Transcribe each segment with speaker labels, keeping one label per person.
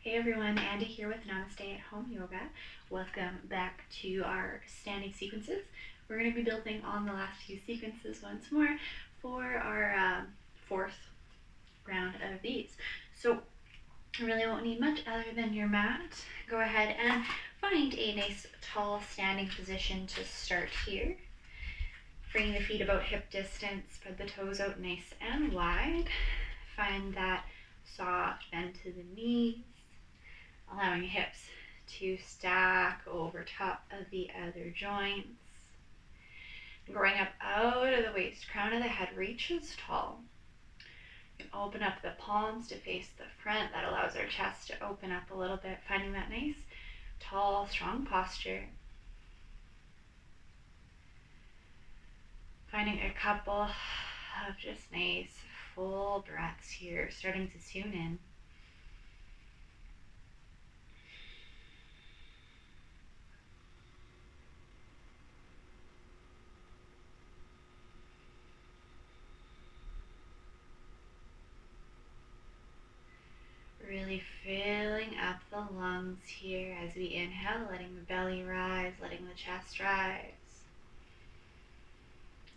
Speaker 1: Hey everyone, Andy here with Namaste at Home Yoga. Welcome back to our standing sequences. We're going to be building on the last few sequences once more for our fourth round of these. So you really won't need much other than your mat. Go ahead and find a nice tall standing position to start here. Bring the feet about hip distance, spread the toes out nice and wide. Find that soft bend to the knees, allowing hips to stack over top of the other joints. Growing up out of the waist, crown of the head reaches tall. You can open up the palms to face the front. That allows our chest to open up a little bit, finding that nice, tall, strong posture. Finding a couple of just nice, full breaths here, starting to tune in. Really filling up the lungs here as we inhale, letting the belly rise, letting the chest rise.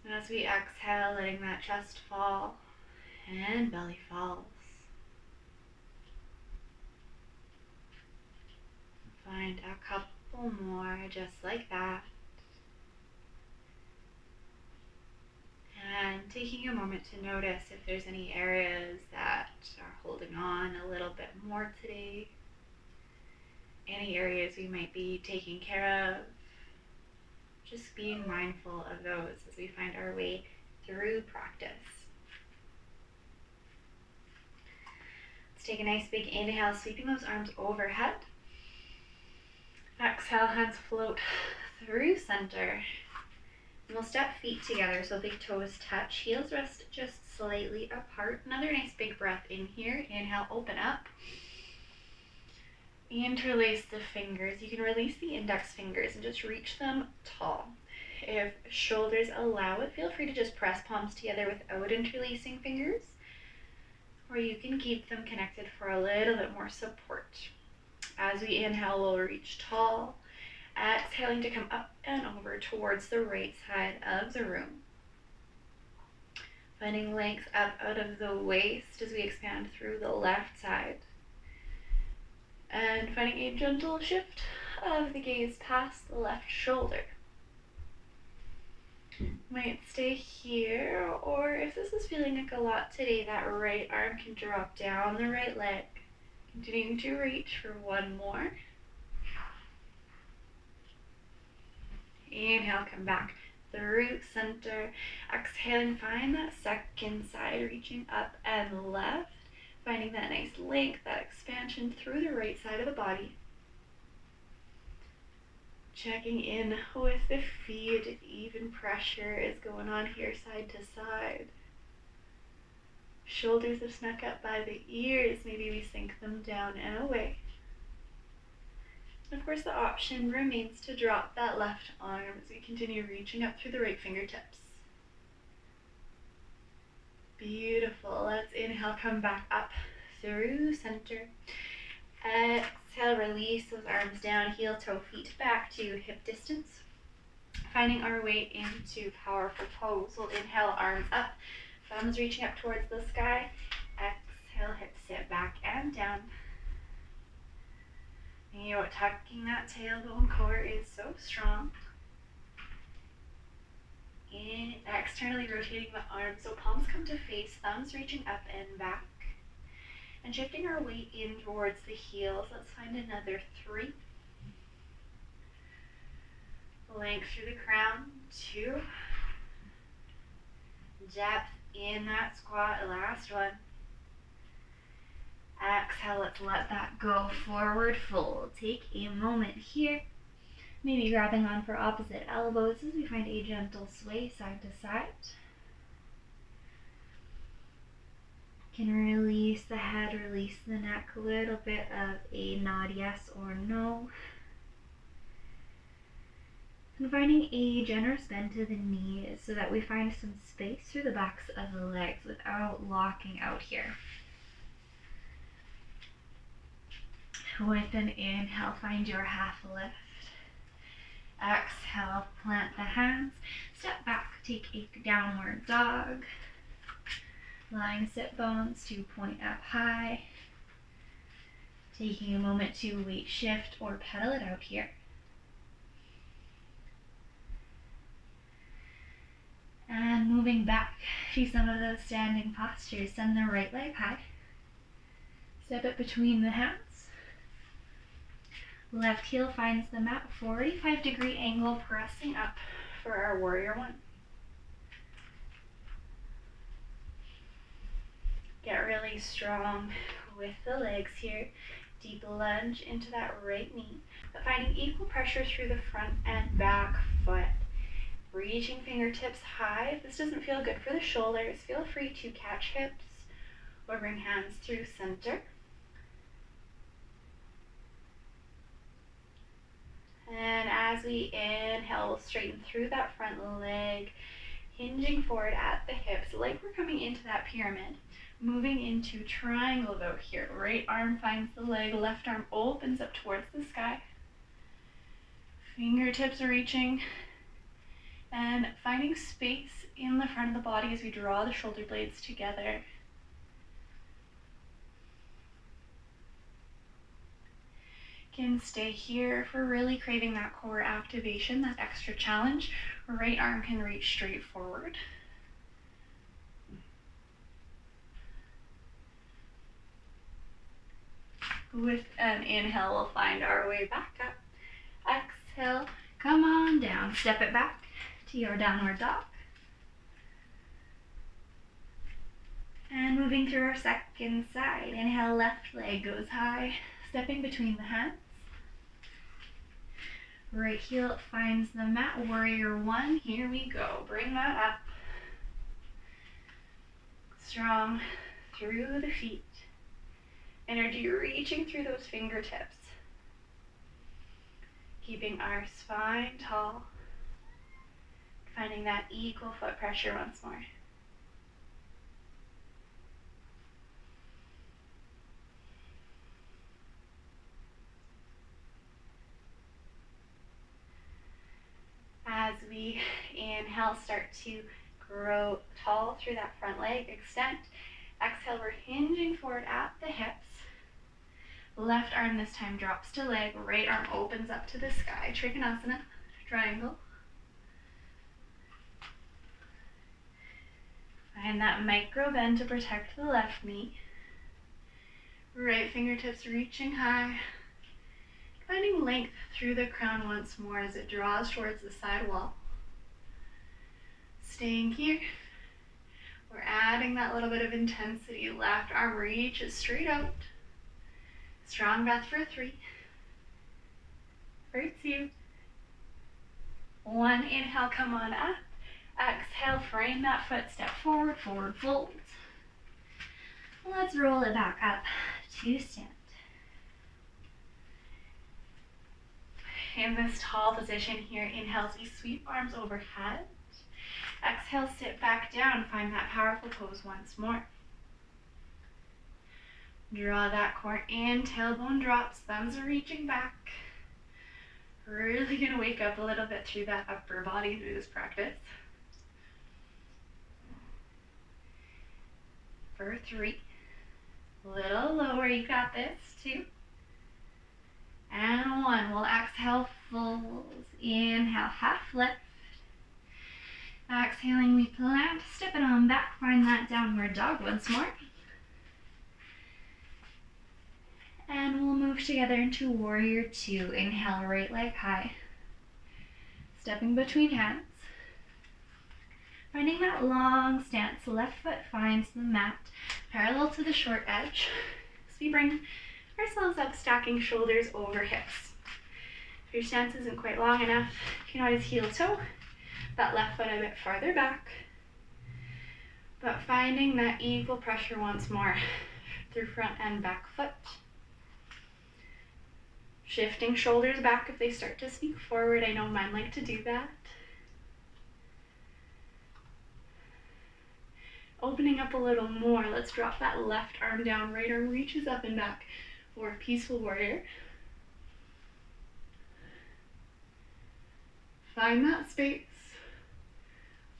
Speaker 1: And as we exhale, letting that chest fall and belly falls. Find a couple more just like that. And taking a moment to notice if there's any areas that are holding on a little bit more today. Any areas we might be taking care of. Just being mindful of those as we find our way through practice. Let's take a nice big inhale, sweeping those arms overhead. Exhale, hands float through center. And we'll step feet together so big toes touch, heels rest just slightly apart. Another nice big breath in here. Inhale, open up. Interlace the fingers. You can release the index fingers and just reach them tall. If shoulders allow it, feel free to just press palms together without interlacing fingers, or you can keep them connected for a little bit more support. As we inhale, we'll reach tall, exhaling to come up and over towards the right side of the room. Finding length up out of the waist as we expand through the left side. And finding a gentle shift of the gaze past the left shoulder. Might stay here, or if this is feeling like a lot today, that right arm can drop down the right leg. Continuing to reach for one more. Inhale, come back through center. Exhaling, find that second side, reaching up and left. Finding that nice length, that expansion through the right side of the body. Checking in with the feet if even pressure is going on here side to side. Shoulders have snuck up by the ears, maybe we sink them down and away. And of course the option remains to drop that left arm as we continue reaching up through the right fingertips. Beautiful. Let's inhale, come back up through center. Exhale, release those arms down, heel, toe, feet back to hip distance. Finding our way into powerful pose. We'll inhale, arms up, thumbs reaching up towards the sky. Exhale, hips sit back and down. You know, tucking that tailbone core is so strong. Externally rotating the arms, so palms come to face, thumbs reaching up and back. And shifting our weight in towards the heels. Let's find another 3. Length through the crown, 2. Depth in that squat, last one. Exhale, let's let that go, forward fold. Take a moment here. Maybe grabbing on for opposite elbows as we find a gentle sway side to side. Can release the head, release the neck, a little bit of a nod yes or no. And finding a generous bend to the knees so that we find some space through the backs of the legs without locking out here. With an inhale, find your half lift. Exhale, plant the hands. Step back, take a downward dog. Lying sit bones to point up high. Taking a moment to weight shift or pedal it out here. And moving back to some of those standing postures. Send the right leg high. Step it between the hands. Left heel finds the mat, 45-degree angle, pressing up for our warrior one. Get really strong with the legs here. Deep lunge into that right knee, but finding equal pressure through the front and back foot. Reaching fingertips high. If this doesn't feel good for the shoulders, feel free to catch hips or bring hands through center. And as we inhale, we'll straighten through that front leg, hinging forward at the hips, like we're coming into that pyramid. Moving into triangle though here. Right arm finds the leg, left arm opens up towards the sky. Fingertips are reaching and finding space in the front of the body as we draw the shoulder blades together. Can stay here if we're really craving that core activation, that extra challenge. Right arm can reach straight forward. With an inhale, we'll find our way back up. Exhale, come on down. Step it back to your downward dog. And moving through our second side. Inhale, left leg goes high. Stepping between the hands. Right heel finds the mat, warrior one. Here we go. Bring that up. Strong through the feet. Energy reaching through those fingertips. Keeping our spine tall. Finding that equal foot pressure once more. As we inhale, start to grow tall through that front leg, extend. Exhale, we're hinging forward at the hips. Left arm this time drops to leg, right arm opens up to the sky. Trikonasana, triangle. Find that micro bend to protect the left knee. Right fingertips reaching high. Finding length through the crown once more as it draws towards the side wall. Staying here. We're adding that little bit of intensity. Left arm reaches straight out. Strong breath for 3. For 2. 1. Inhale, come on up. Exhale, frame that foot, step forward, forward fold. Let's roll it back up to stand. In this tall position here, inhale as we sweep arms overhead. Exhale, sit back down. Find that powerful pose once more. Draw that core in, tailbone drops, thumbs are reaching back. Really gonna wake up a little bit through that upper body through this practice. For 3. Little lower, you got this. 2. And 1. We'll exhale, fold. Inhale, half lift. Exhaling, we plant, step it on back, find that downward dog once more. And we'll move together into warrior 2. Inhale, right leg high. Stepping between hands. Finding that long stance, left foot finds the mat, parallel to the short edge. So we bring ourselves up, stacking shoulders over hips. If your stance isn't quite long enough, you can always heel toe that left foot a bit farther back. But finding that equal pressure once more through front and back foot. Shifting shoulders back if they start to sneak forward. I know mine like to do that. Opening up a little more. Let's drop that left arm down. Right arm reaches up and back. or peaceful warrior. Find that space.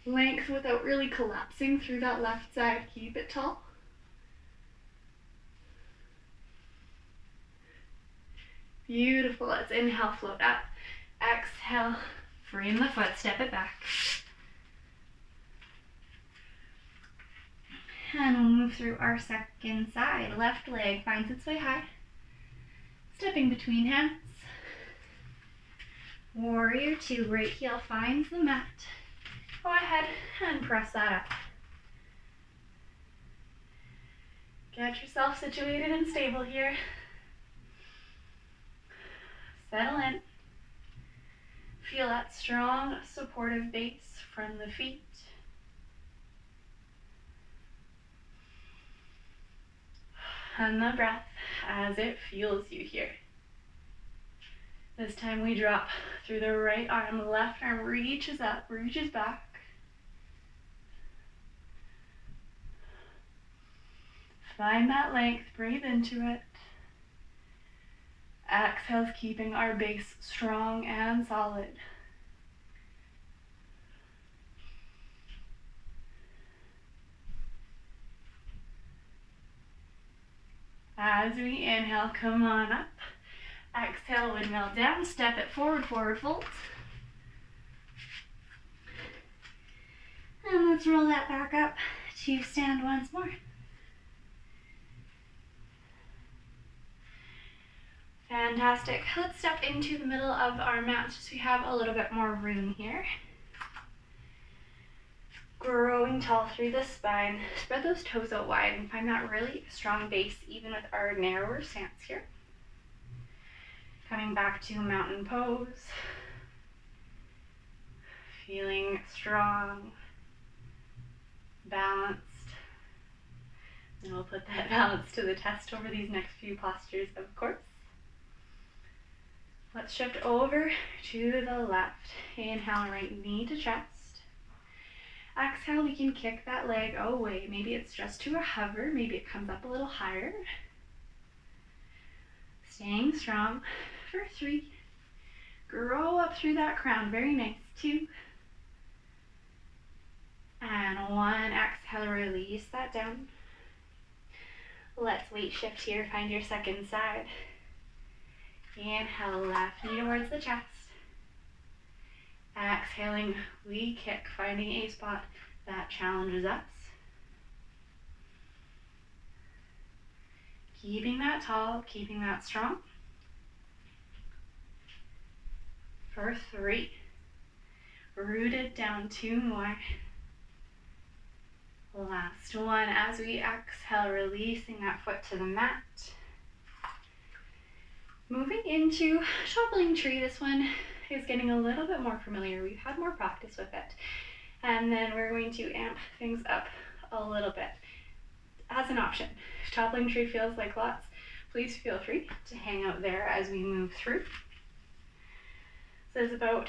Speaker 1: Length without really collapsing through that left side. Keep it tall. Beautiful. Let's inhale, float up. Exhale, frame the foot, step it back. And we'll move through our second side. Left leg finds its way high. Stepping between hands. Warrior two, right heel finds the mat. Go ahead and press that up. Get yourself situated and stable here. Settle in. Feel that strong, supportive base from the feet. And the breath as it fuels you here. This time we drop through the right arm, left arm reaches up, reaches back. Find that length, breathe into it. Exhale, keeping our base strong and solid. As we inhale, come on up. Exhale, windmill down, step it forward, forward fold. And let's roll that back up to stand once more. Fantastic. Let's step into the middle of our mat just so we have a little bit more room here. Growing tall through the spine. Spread those toes out wide and find that really strong base even with our narrower stance here. Coming back to mountain pose. Feeling strong, balanced. And we'll put that balance to the test over these next few postures, of course. Let's shift over to the left. Inhale, right knee to chest. Exhale, we can kick that leg away. Maybe it's just to a hover. Maybe it comes up a little higher. Staying strong for 3. Grow up through that crown. Very nice. 2. And 1. Exhale, release that down. Let's weight shift here. Find your second side. Inhale, left knee towards the chest. Exhaling, we kick, finding a spot that challenges us. Keeping that tall, keeping that strong. For 3. Rooted down, 2 more. Last one as we exhale, releasing that foot to the mat. Moving into Toppling Tree. This one is getting a little bit more familiar. We've had more practice with it. And then we're going to amp things up a little bit as an option. If Toppling Tree feels like lots, please feel free to hang out there as we move through. This is about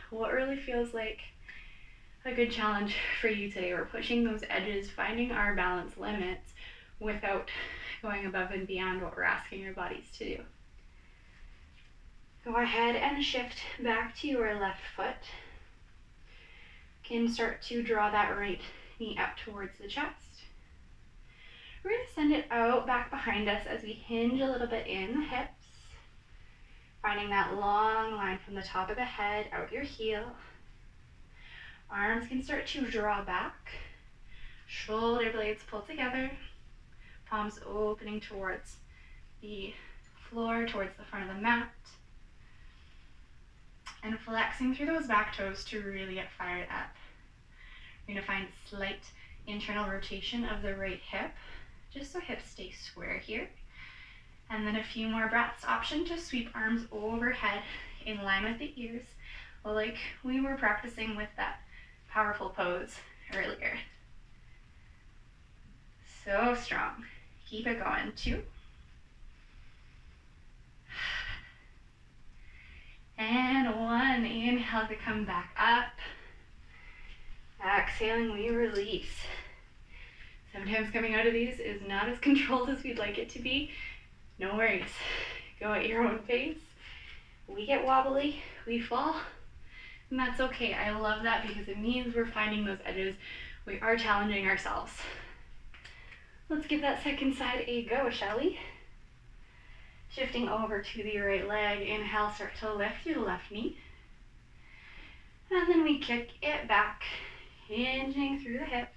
Speaker 1: what really feels like a good challenge for you today. We're pushing those edges, finding our balance limits without going above and beyond what we're asking our bodies to do. Go ahead and shift back to your left foot. You can start to draw that right knee up towards the chest. We're going to send it out back behind us as we hinge a little bit in the hips. Finding that long line from the top of the head out your heel. Arms can start to draw back. Shoulder blades pull together. Palms opening towards the floor, towards the front of the mat. And flexing through those back toes to really get fired up. You're going to find slight internal rotation of the right hip, just so hips stay square here. And then a few more breaths. Option to sweep arms overhead in line with the ears, like we were practicing with that powerful pose earlier. So strong. Keep it going. 2. And 1. Inhale to come back up. Exhaling, we release. Sometimes coming out of these is not as controlled as we'd like it to be. No worries. Go at your own pace. We get wobbly, we fall, and that's okay. I love that because it means we're finding those edges. We are challenging ourselves. Let's give that second side a go, shall we? Shifting over to the right leg. Inhale, start to lift your left knee. And then we kick it back, hinging through the hips,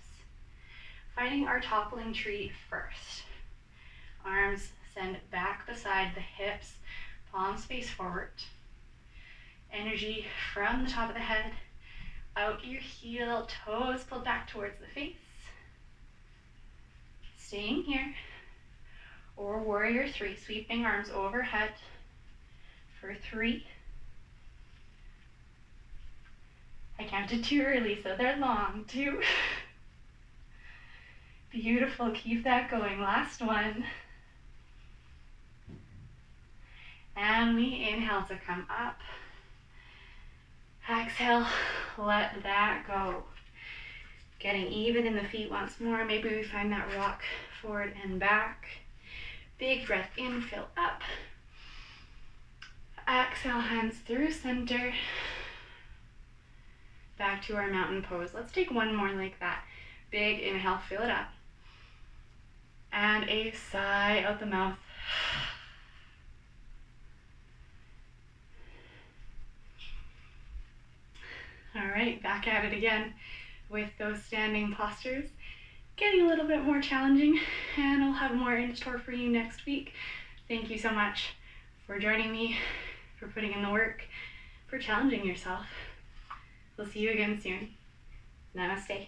Speaker 1: finding our toppling tree first. Arms send back beside the hips, palms face forward. Energy from the top of the head, out your heel, toes pulled back towards the face. Staying here. Or warrior three, sweeping arms overhead for 3. I counted too early, so they're long. 2. Beautiful, keep that going. Last one. And we inhale to come up. Exhale, let that go. Getting even in the feet once more. Maybe we find that rock forward and back. Big breath in, fill up. Exhale, hands through center. Back to our mountain pose. Let's take one more like that. Big inhale, fill it up. And a sigh out the mouth. All right, back at it again with those standing postures. Getting a little bit more challenging, and I'll have more in store for you next week. Thank you so much for joining me, for putting in the work, for challenging yourself. We'll see you again soon. Namaste.